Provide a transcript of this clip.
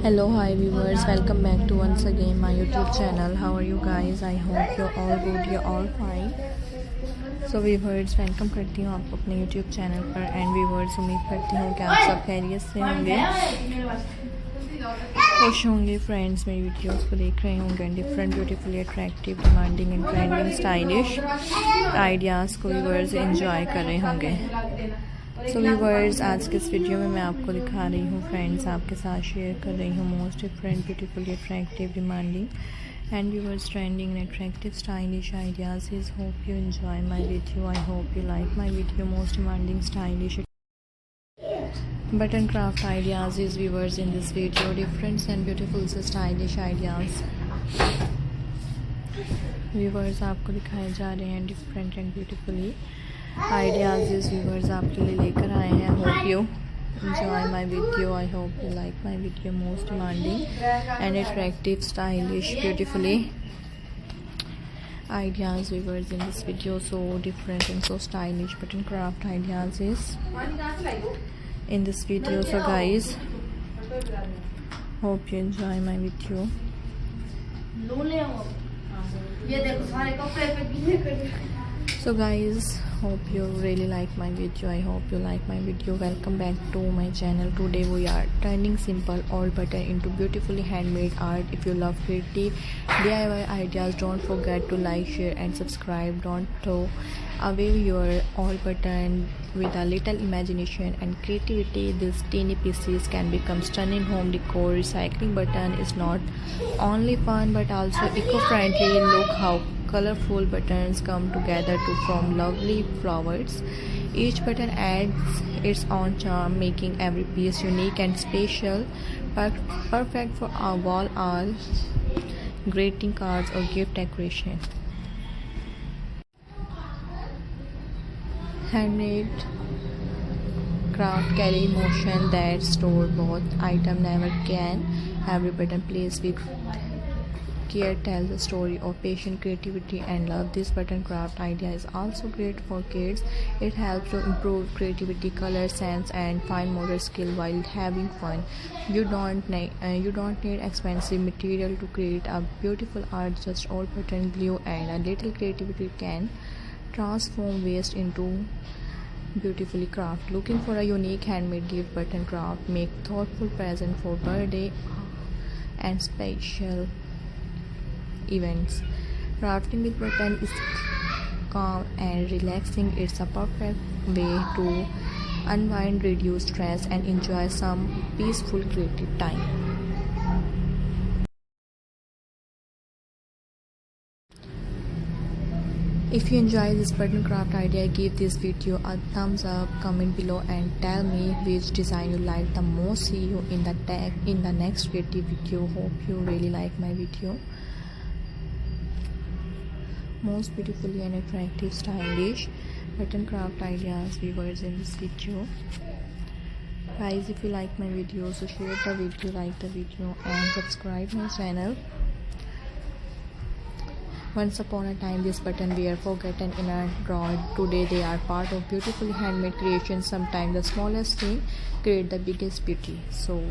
Hello, hi viewers, welcome back to once again my YouTube channel. How are you guys? I hope you're all good, you're all fine. So viewers, welcome करती हूँ आपको अपने YouTube channel पर and viewers उम्मीद करती हूँ कि आप सब खैरियत से होंगे, खुश होंगे फ्रेंड्स, मेरी वीडियोस को देख रहे होंगे and different beautifully attractive demanding and trending stylish ideas को व्यूवर्स एंजॉय कर रहे होंगे। सो व्यूवर्स, आज के इस वीडियो में मैं आपको दिखा रही हूँ फ्रेंड्स, आपके साथ शेयर कर रही हूँ most different beautifully attractive demanding and viewers trending and attractive stylish ideas. Is hope you enjoy my video. I hope you like my video. Most demanding stylish button craft ideas is viewers in this video, different and beautiful stylish ideas viewers आपको दिखाए जा रहे हैं different and beautifully ideas इस viewers आपके लिए लेकर आए हैं। Hope you enjoy my video. I hope you like my video. Most demanding and attractive stylish beautifully ideas viewers in this video, so different and so stylish button craft ideas is in this video. So guys, hope you enjoy my video. So guys, hope you really like my video. I hope you like my video. Welcome back to my channel. Today we are turning simple all button into beautifully handmade art. If you love creative DIY ideas, don't forget to like, share and subscribe. Don't throw away your all button. With a little imagination and creativity, these teeny pieces can become stunning home decor. Recycling button is not only fun but also eco-friendly. Look how colorful buttons come together to form lovely flowers. Each button adds its own charm, making every piece unique and special, perfect for our wall art, greeting cards or gift decoration. Handmade craft carry emotion that store-bought item never can. Every button placed with care tells a story of patience, creativity and love. This button craft idea is also great for kids. It helps to improve creativity, color sense and fine motor skill while having fun. You don't need expensive material to create a beautiful art. Just all button glue and a little creativity can transform waste into beautifully craft. Looking for a unique handmade gift button craft? Make thoughtful present for birthday and special events. Crafting with button is calm and relaxing. It's a perfect way to unwind, reduce stress and enjoy some peaceful creative time. If you enjoy this button craft idea, give this video a thumbs up, comment below and tell me which design you like the most. See you in the next creative video. Hope you really like my video. Most beautifully and attractive stylish button craft ideas viewers in this video. Guys, if you like my video, so share the video, like the video and subscribe my channel. Once upon a time, this button were forgotten in a drawer. Today, they are part of beautifully handmade creations. Sometimes the smallest thing create the biggest beauty. So